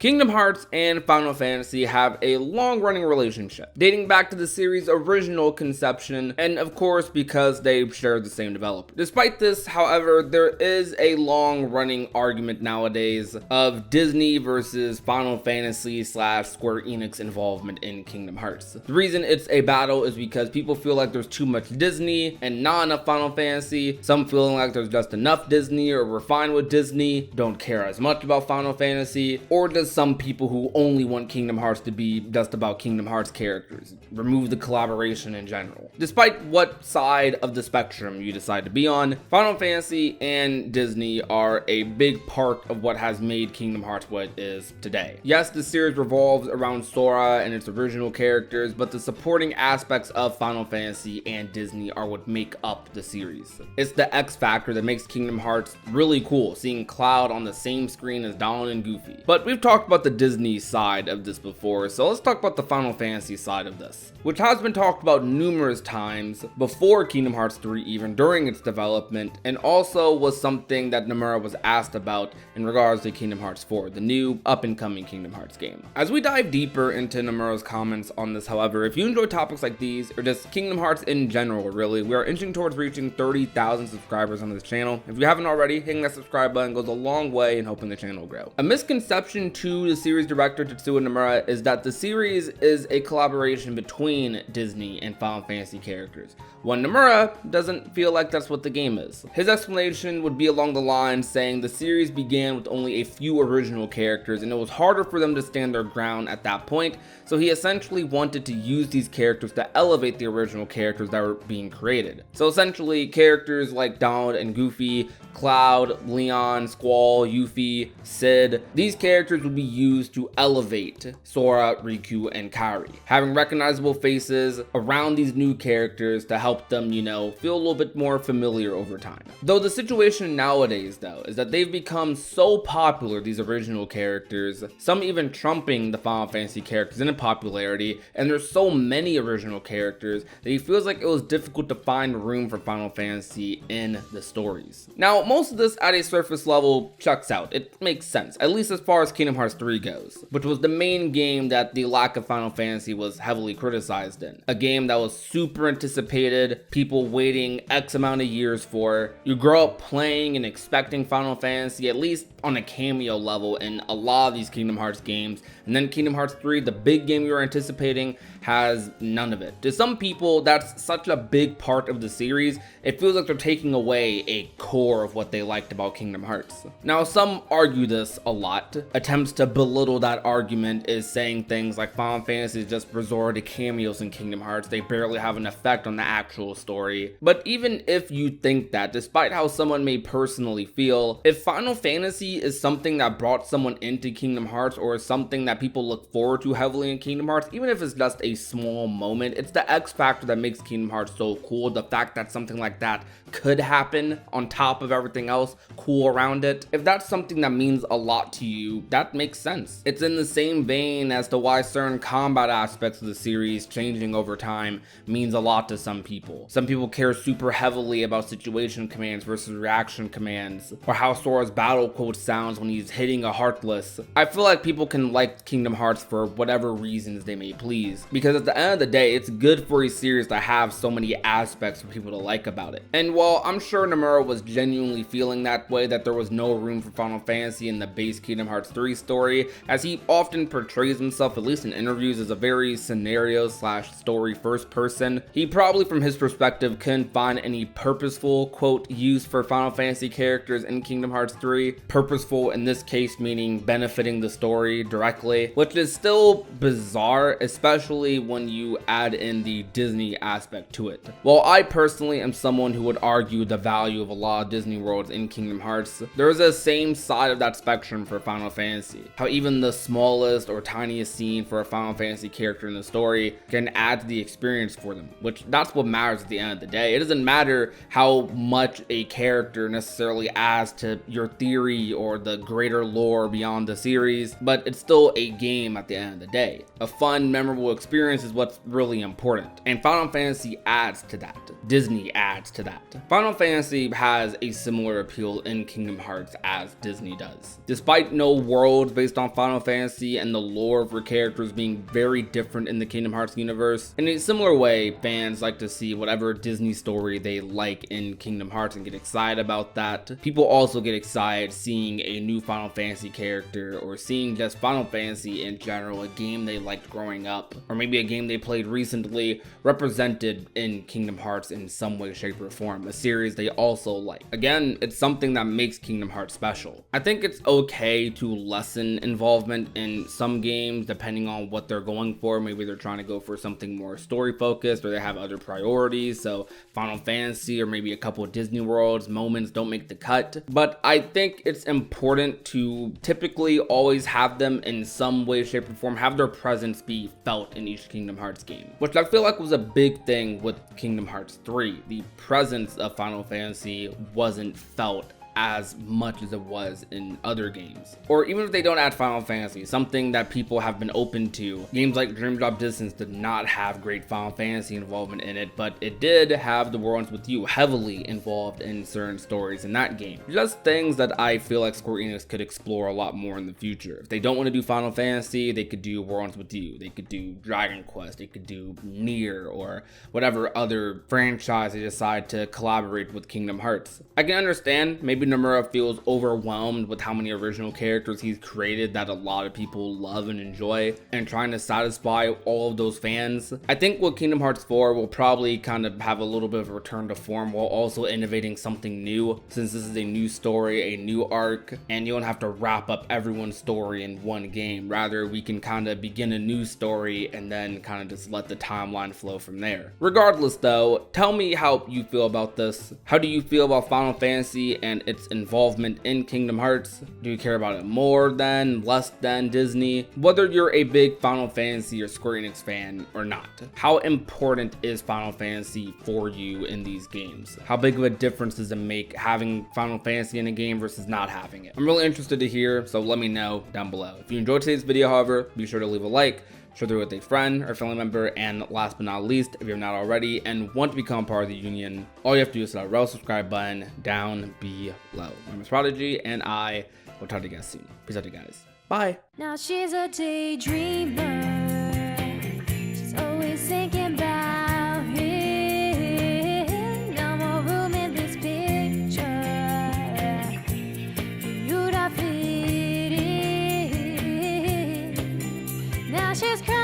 Kingdom Hearts and Final Fantasy have a long-running relationship, dating back to the series' original conception, and of course because they share the same developer. Despite this, however, there is a long-running argument nowadays of Disney versus Final Fantasy / Square Enix involvement in Kingdom Hearts. The reason it's a battle is because people feel like there's too much Disney and not enough Final Fantasy, some feeling like there's just enough Disney or we're fine with Disney, don't care as much about Final Fantasy, or does some people who only want Kingdom Hearts to be just about Kingdom Hearts characters, remove the collaboration in general. Despite what side of the spectrum you decide to be on, Final Fantasy and Disney are a big part of what has made Kingdom Hearts what it is today. Yes, the series revolves around Sora and its original characters, but the supporting aspects of Final Fantasy and Disney are what make up the series. It's the X factor that makes Kingdom Hearts really cool, seeing Cloud on the same screen as Donald and Goofy. But we've talked about the Disney side of this before, so let's talk about the Final Fantasy side of this, which has been talked about numerous times before Kingdom Hearts 3, even during its development, and also was something that Nomura was asked about in regards to Kingdom Hearts 4, the new up-and-coming Kingdom Hearts game. As we dive deeper into Nomura's comments on this, however, if you enjoy topics like these, or just Kingdom Hearts in general, really, we are inching towards reaching 30,000 subscribers on this channel. If you haven't already, hitting that subscribe button goes a long way in helping the channel grow. A misconception to the series director Tetsuya Nomura is that the series is a collaboration between Disney and Final Fantasy characters, when Nomura doesn't feel like that's what the game is. His explanation would be along the lines saying the series began with only a few original characters and it was harder for them to stand their ground at that point, so he essentially wanted to use these characters to elevate the original characters that were being created. So essentially characters like Donald and Goofy, Cloud, Leon, Squall, Yuffie, Sid, these characters would be used to elevate Sora, Riku, and Kairi, having recognizable faces around these new characters to help them, feel a little bit more familiar over time. Though the situation nowadays, though, is that they've become so popular, these original characters, some even trumping the Final Fantasy characters in popularity, and there's so many original characters that he feels like it was difficult to find room for Final Fantasy in the stories. Now, most of this at a surface level checks out. It makes sense, at least as far as Kingdom Hearts 3 goes, which was the main game that the lack of Final Fantasy was heavily criticized in. A game that was super anticipated, people waiting X amount of years for. You grow up playing and expecting Final Fantasy, at least on a cameo level, in a lot of these Kingdom Hearts games, and then Kingdom Hearts 3, the big game you were anticipating, has none of it. To some people, that's such a big part of the series, it feels like they're taking away a core of what they liked about Kingdom Hearts. Now, some argue this a lot. Attempts to belittle that argument is saying things like Final Fantasy is just resort to cameos in Kingdom Hearts, they barely have an effect on the actual story. But even if you think that, despite how someone may personally feel, if Final Fantasy is something that brought someone into Kingdom Hearts, or is something that people look forward to heavily in Kingdom Hearts, even if it's just a small moment, it's the X factor that makes Kingdom Hearts so cool. The fact that something like that could happen on top of everything else cool around it. If that's something that means a lot to you, that makes sense. It's in the same vein as to why certain combat aspects of the series changing over time means a lot to some people. Some people care super heavily about situation commands versus reaction commands, or how Sora's battle quote sounds when he's hitting a Heartless. I feel like people can like Kingdom Hearts for whatever reasons they may please, because at the end of the day, it's good for a series to have so many aspects for people to like about it. And while I'm sure Nomura was genuinely feeling that way, that there was no room for Final Fantasy in the base Kingdom Hearts 3 story, as he often portrays himself, at least in interviews, as a very scenario/story first person, he probably from his perspective couldn't find any purposeful quote use for Final Fantasy characters in Kingdom Hearts 3. Purposeful in this case meaning benefiting the story directly, which is still bizarre, especially when you add in the Disney aspect to it. While I personally am someone who would argue the value of a lot of Disney worlds in Kingdom Hearts, there is a same side of that spectrum for Final Fantasy. How even the smallest or tiniest scene for a Final Fantasy character in the story can add to the experience for them, which that's what matters at the end of the day. It doesn't matter how much a character necessarily adds to your theory or the greater lore beyond the series, but it's still a game at the end of the day. A fun, memorable experience is what's really important, and Final Fantasy adds to that. Disney adds to that. Final Fantasy has a similar appeal in Kingdom Hearts as Disney does. Despite no world based on Final Fantasy and the lore for characters being very different in the Kingdom Hearts universe. In a similar way, fans like to see whatever Disney story they like in Kingdom Hearts and get excited about that. People also get excited seeing a new Final Fantasy character, or seeing just Final Fantasy in general, a game they liked growing up, or maybe a game they played recently, represented in Kingdom Hearts in some way, shape, or form, a series they also like. Again, it's something that makes Kingdom Hearts special. I think it's okay to lessen involvement in some games depending on what they're going for. Maybe they're trying to go for something more story focused, or they have other priorities. So Final Fantasy or maybe a couple of Disney Worlds moments don't make the cut. But I think it's important to typically always have them in some way, shape, or form, have their presence be felt in each Kingdom Hearts game, which I feel like was a big thing with Kingdom Hearts 3. The presence of Final Fantasy wasn't felt as much as it was in other games. Or even if they don't add Final Fantasy, something that people have been open to, games like Dream Drop Distance did not have great Final Fantasy involvement in it, but it did have The War Ends With You heavily involved in certain stories in that game. Just things that I feel like Square Enix could explore a lot more in the future. If they don't want to do Final Fantasy, they could do War Ends With You, they could do Dragon Quest, they could do Nier, or whatever other franchise they decide to collaborate with Kingdom Hearts. I can understand maybe Nomura feels overwhelmed with how many original characters he's created that a lot of people love and enjoy, and trying to satisfy all of those fans. I think with Kingdom Hearts 4 will probably kind of have a little bit of a return to form while also innovating something new, since this is a new story, a new arc, and you don't have to wrap up everyone's story in one game. Rather, we can kind of begin a new story and then kind of just let the timeline flow from there. Regardless though, tell me how you feel about this. How do you feel about Final Fantasy and its involvement in Kingdom Hearts? Do you care about it more than, less than Disney? Whether you're a big Final Fantasy or Square Enix fan or not, how important is Final Fantasy for you in these games? How big of a difference does it make having Final Fantasy in a game versus not having it? I'm really interested to hear, so let me know down below. If you enjoyed today's video, however, be sure to leave a like, share it with a friend or family member, and last but not least, if you're not already and want to become part of the union, all you have to do is hit that red subscribe button down below. My name is Prodigy, and I will talk to you guys soon. Peace out, you guys. Bye. Now she's a daydreamer. She's always thinking about him. No more room in this picture for you to fit in. Now she's crazy.